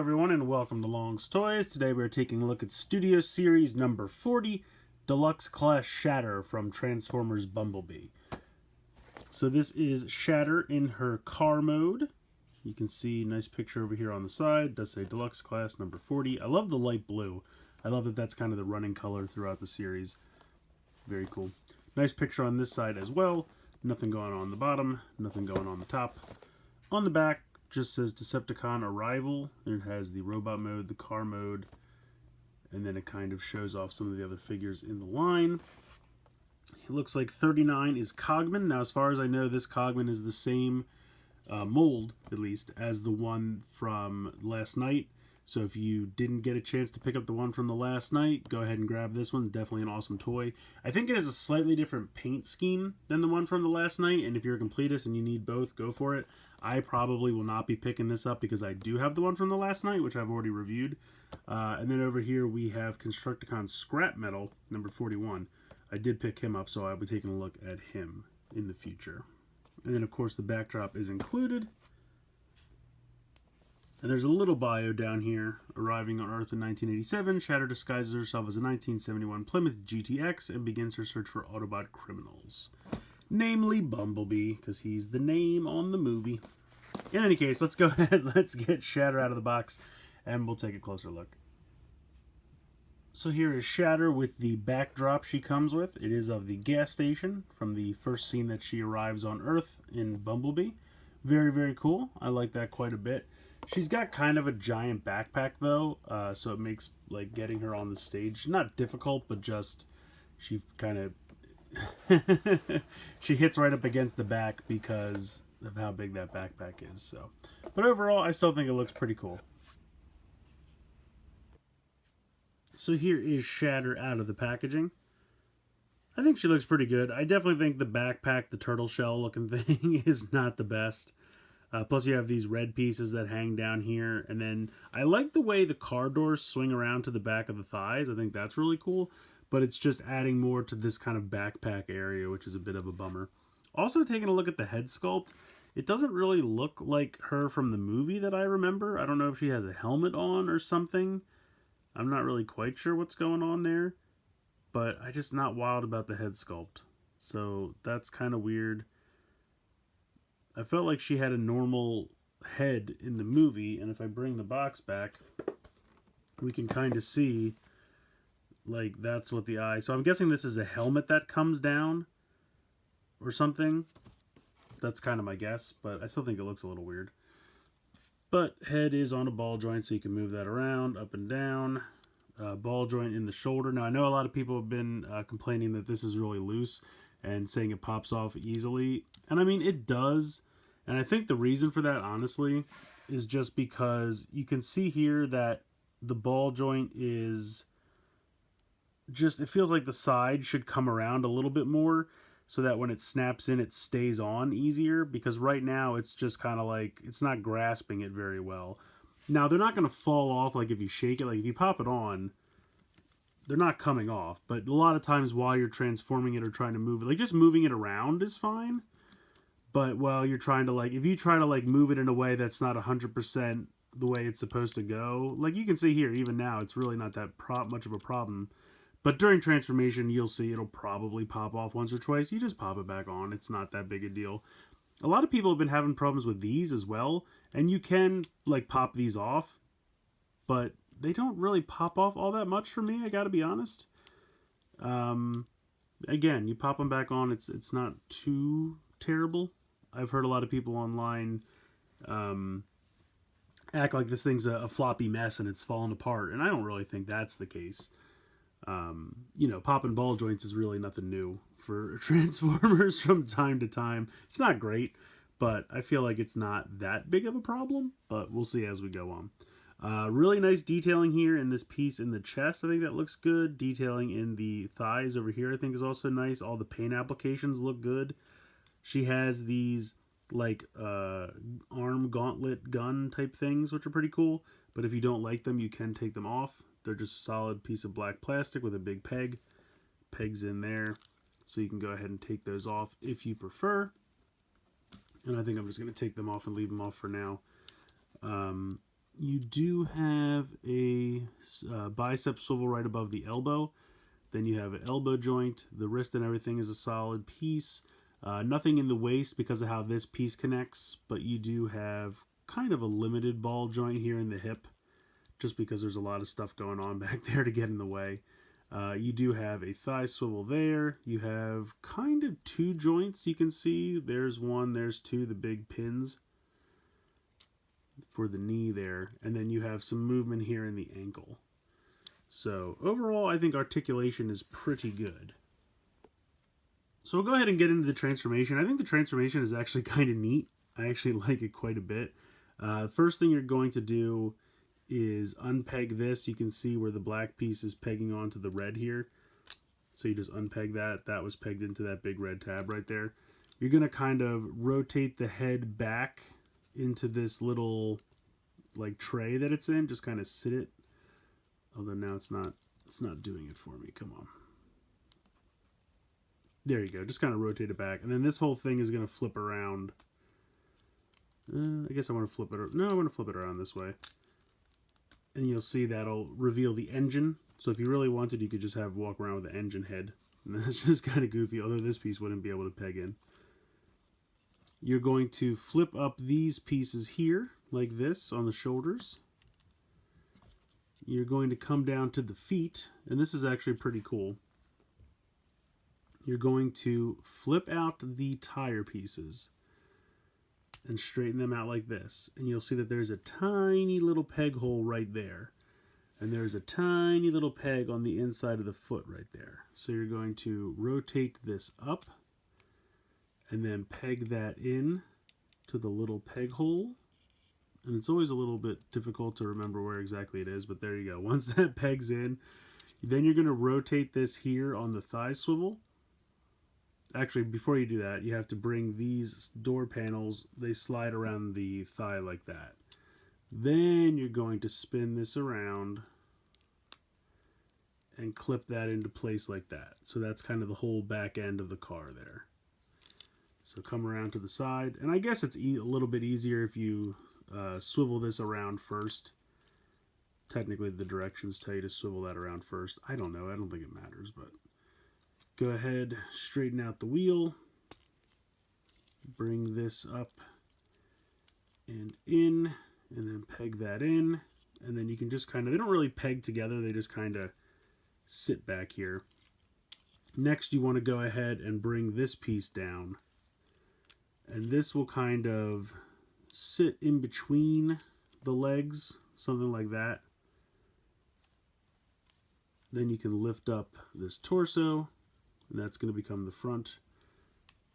everyone, and welcome to Long's Toys. Today we're taking a look at Studio Series number 40, Deluxe Class Shatter from Transformers Bumblebee. So this is Shatter in her car mode. You can see a nice picture over here on the side. It does say Deluxe Class number 40. I love the light blue. I love that that's kind of the running color throughout the series. Very cool. Nice picture on this side as well. Nothing going on the bottom, nothing going on the top. On the back, just says Decepticon Arrival. It has the robot mode, the car mode, and then it kind of shows off some of the other figures in the line. It looks like 39 is Cogman. Now, as far as I know, this Cogman is the same mold, at least, as the one from last night. So if you didn't get a chance to pick up the one from the last night, go ahead and grab this one. Definitely an awesome toy. I think it has a slightly different paint scheme than the one from the last night, and if you're a completist and you need both, go for it. I probably will not be picking this up because I do have the one from the last night, which I've already reviewed. And then over here we have Constructicon Scrap Metal, number 41. I did pick him up, so I'll be taking a look at him in the future. And then, of course, the backdrop is included. And there's a little bio down here. Arriving on Earth in 1987, Shatter disguises herself as a 1971 Plymouth GTX and begins her search for Autobot criminals. Namely Bumblebee, because he's the name on the movie. In any case, let's go ahead, let's get Shatter out of the box, and we'll take a closer look. So here is Shatter with the backdrop she comes with. It is of the gas station from the first scene that she arrives on Earth in Bumblebee. Very, very cool. I like that quite a bit. She's got kind of a giant backpack, though, so it makes like getting her on the stage not difficult, but just she kind of she hits right up against the back because of how big that backpack is. So, but overall, I still think it looks pretty cool. So here is Shatter out of the packaging. I think she looks pretty good. I definitely think the backpack, the turtle shell looking thing, is not the best. Plus you have these red pieces that hang down here. And then I like the way the car doors swing around to the back of the thighs. I think that's really cool. But it's just adding more to this kind of backpack area, which is a bit of a bummer. Also, taking a look at the head sculpt, it doesn't really look like her from the movie that I remember. I don't know if she has a helmet on or something. I'm not really quite sure what's going on there. But I'm just not wild about the head sculpt. So that's kind of weird. I felt like she had a normal head in the movie, and if I bring the box back, we can kind of see, like, that's what the eye... So I'm guessing this is a helmet that comes down or something. That's kind of my guess, but I still think it looks a little weird. But head is on a ball joint, so you can move that around, up and down. Ball joint in the shoulder. Now, I know a lot of people have been complaining that this is really loose and saying it pops off easily. And I mean, it does. And I think the reason for that, honestly, is just because you can see here that the ball joint is just, it feels like the side should come around a little bit more so that when it snaps in, it stays on easier. Because right now, it's just kind of like, it's not grasping it very well. Now, they're not going to fall off like if you shake it. Like if you pop it on, they're not coming off. But a lot of times while you're transforming it or trying to move it, like just moving it around is fine. But while you're trying to like, if you try to like move it in a way that's not 100% the way it's supposed to go, like you can see here, even now, it's really not that much of a problem. But during transformation, you'll see it'll probably pop off once or twice. You just pop it back on. It's not that big a deal. A lot of people have been having problems with these as well. And you can like pop these off, but they don't really pop off all that much for me, I gotta be honest. Again, you pop them back on, it's not too terrible. I've heard a lot of people online act like this thing's a floppy mess and it's falling apart, and I don't really think that's the case. You know, popping ball joints is really nothing new for Transformers from time to time. It's not great, but I feel like it's not that big of a problem, but we'll see as we go on. Really nice detailing here in this piece in the chest. I think that looks good. Detailing in the thighs over here I think is also nice. All the paint applications look good. She has these like arm gauntlet gun type things, which are pretty cool. But if you don't like them, you can take them off. They're just a solid piece of black plastic with a big peg. Pegs in there. So you can go ahead and take those off if you prefer. And I think I'm just going to take them off and leave them off for now. You do have a bicep swivel right above the elbow. Then you have an elbow joint. The wrist and everything is a solid piece. Nothing in the waist because of how this piece connects, but you do have kind of a limited ball joint here in the hip, just because there's a lot of stuff going on back there to get in the way. You do have a thigh swivel there. You have kind of two joints you can see. There's one, there's two, the big pins for the knee there. And then you have some movement here in the ankle. So overall, I think articulation is pretty good. So we'll go ahead and get into the transformation. I think the transformation is actually kind of neat. I actually like it quite a bit. First thing you're going to do is unpeg this. You can see where the black piece is pegging onto the red here. So you just unpeg that. That was pegged into that big red tab right there. You're going to kind of rotate the head back into this little like tray that it's in. Just kind of sit it. Although now it's not doing it for me. Come on. There you go. Just kind of rotate it back. And then this whole thing is going to flip around. I guess I want to flip it. No, I want to flip it around this way. And you'll see that'll reveal the engine. So if you really wanted, you could just have walk around with the engine head. And that's just kind of goofy, although this piece wouldn't be able to peg in. You're going to flip up these pieces here, like this, on the shoulders. You're going to come down to the feet, and this is actually pretty cool. You're going to flip out the tire pieces and straighten them out like this. And you'll see that there's a tiny little peg hole right there. And there's a tiny little peg on the inside of the foot right there. So you're going to rotate this up and then peg that in to the little peg hole. And it's always a little bit difficult to remember where exactly it is, but there you go. Once that pegs in, then you're going to rotate this here on the thigh swivel. Actually, before you do that, you have to bring these door panels, they slide around the thigh like that. Then you're going to spin this around and clip that into place like that. So that's kind of the whole back end of the car there. So come around to the side. And I guess it's a little bit easier if you swivel this around first. Technically, the directions tell you to swivel that around first. I don't know. I don't think it matters, but go ahead, straighten out the wheel, bring this up and in, and then peg that in, and then you can just kind of, they don't really peg together, they just kind of sit back here. Next, you want to go ahead and bring this piece down, and this will kind of sit in between the legs, something like that. Then you can lift up this torso, and that's going to become the front.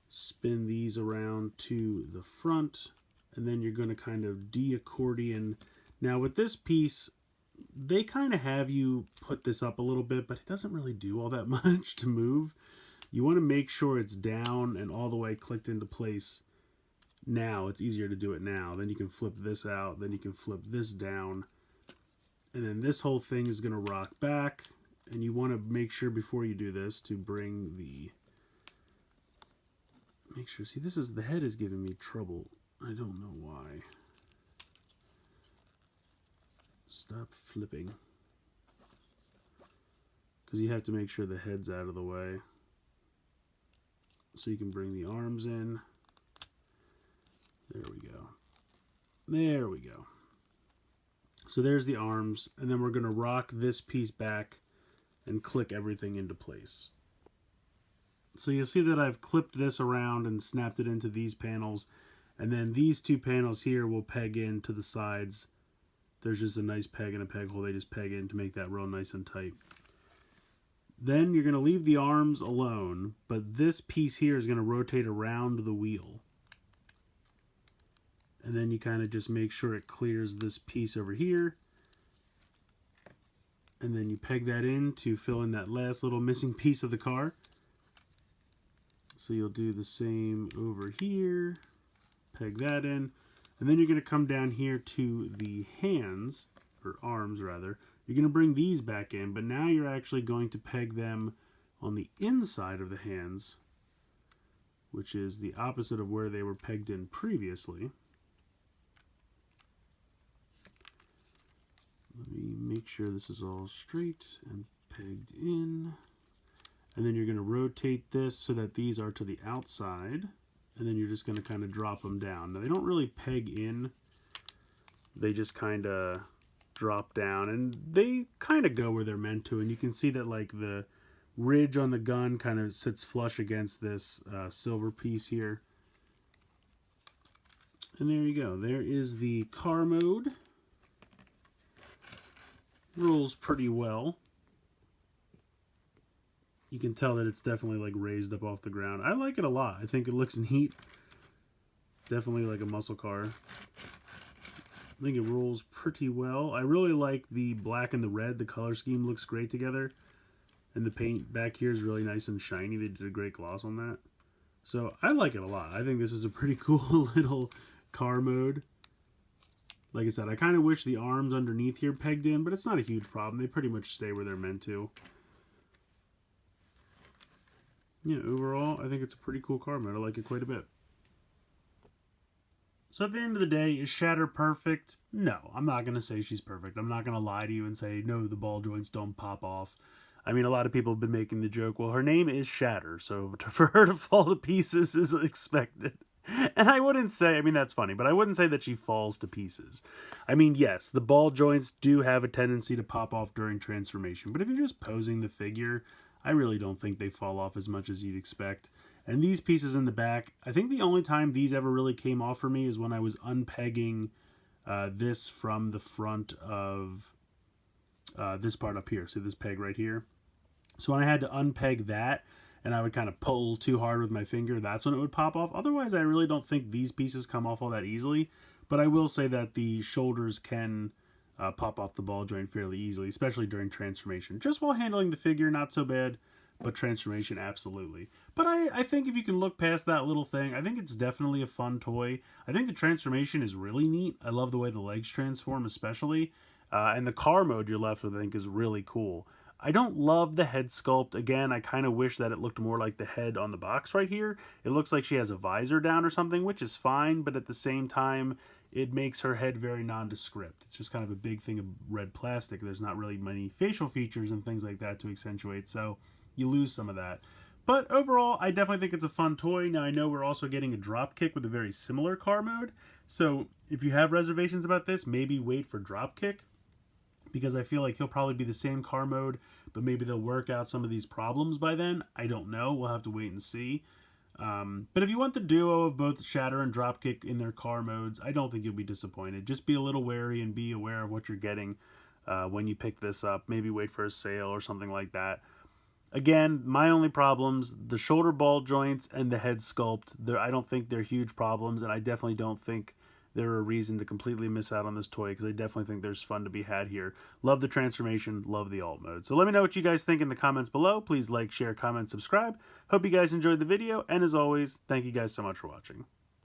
Spin these around to the front, and then you're going to kind of de-accordion. Now with this piece, they kind of have you put this up a little bit, but it doesn't really do all that much to move. You want to make sure it's down and all the way clicked into place. Now it's easier to do it now. Then you can flip this out, then you can flip this down, and then this whole thing is going to rock back. And you want to make sure before you do this to bring the, make sure, see, this is, the head is giving me trouble. I don't know why. Stop flipping. Because you have to make sure the head's out of the way. So you can bring the arms in. There we go. There we go. So there's the arms, and then we're going to rock this piece back and click everything into place. So you'll see that I've clipped this around and snapped it into these panels, and then these two panels here will peg in to the sides. There's just a nice peg and a peg hole. They just peg in to make that real nice and tight. Then you're going to leave the arms alone, but this piece here is going to rotate around the wheel. And then you kind of just make sure it clears this piece over here. And then you peg that in to fill in that last little missing piece of the car. So you'll do the same over here, peg that in, and then you're going to come down here to the hands, or arms rather. You're going to bring these back in, but now you're actually going to peg them on the inside of the hands, which is the opposite of where they were pegged in previously. Let me make sure this is all straight and pegged in. And then you're going to rotate this so that these are to the outside. And then you're just going to kind of drop them down. Now, they don't really peg in. They just kind of drop down. And they kind of go where they're meant to. And you can see that, like, the ridge on the gun kind of sits flush against this silver piece here. And there you go. There is the car mode. Rolls pretty well. You can tell that it's definitely like raised up off the ground. I like it a lot. I think it looks neat. Definitely like a muscle car. I think it rolls pretty well. I really like the black and the red. The color scheme looks great together. And the paint back here is really nice and shiny. They did a great gloss on that. So I like it a lot. I think this is a pretty cool little car mode. Like I said, I kind of wish the arms underneath here pegged in, but it's not a huge problem. They pretty much stay where they're meant to. Yeah, overall, I think it's a pretty cool car mode. I like it quite a bit. So at the end of the day, is Shatter perfect? No, I'm not going to say she's perfect. I'm not going to lie to you and say, no, the ball joints don't pop off. I mean, a lot of people have been making the joke, well, her name is Shatter, so for her to fall to pieces is expected. And I wouldn't say, I mean, that's funny, but I wouldn't say that she falls to pieces. I mean, yes, the ball joints do have a tendency to pop off during transformation, but if you're just posing the figure, I really don't think they fall off as much as you'd expect. And these pieces in the back, I think the only time these ever really came off for me is when I was unpegging this from the front of this part up here. See this peg right here? So when I had to unpeg that, and I would kind of pull too hard with my finger, that's when it would pop off. Otherwise, I really don't think these pieces come off all that easily. But I will say that the shoulders can pop off the ball joint fairly easily, especially during transformation. Just while handling the figure, not so bad, but transformation, absolutely. But I think if you can look past that little thing, I think it's definitely a fun toy. I think the transformation is really neat. I love the way the legs transform, especially. And the car mode you're left with, I think, is really cool. I don't love the head sculpt. Again, I kind of wish that it looked more like the head on the box right here. It looks like she has a visor down or something, which is fine, but at the same time, it makes her head very nondescript. It's just kind of a big thing of red plastic. There's not really many facial features and things like that to accentuate, so you lose some of that. But overall, I definitely think it's a fun toy. Now, I know we're also getting a Dropkick with a very similar car mode, so if you have reservations about this, maybe wait for Dropkick, because I feel like he'll probably be the same car mode, but maybe they'll work out some of these problems by then. I don't know. We'll have to wait and see. But if you want the duo of both Shatter and Dropkick in their car modes, I don't think you'll be disappointed. Just be a little wary and be aware of what you're getting when you pick this up. Maybe wait for a sale or something like that. Again, my only problems, the shoulder ball joints and the head sculpt. I don't think they're huge problems, and I definitely don't think they're a reason to completely miss out on this toy, because I definitely think there's fun to be had here. Love the transformation, love the alt mode. So let me know what you guys think in the comments below. Please like, share, comment, subscribe. Hope you guys enjoyed the video, and as always, thank you guys so much for watching.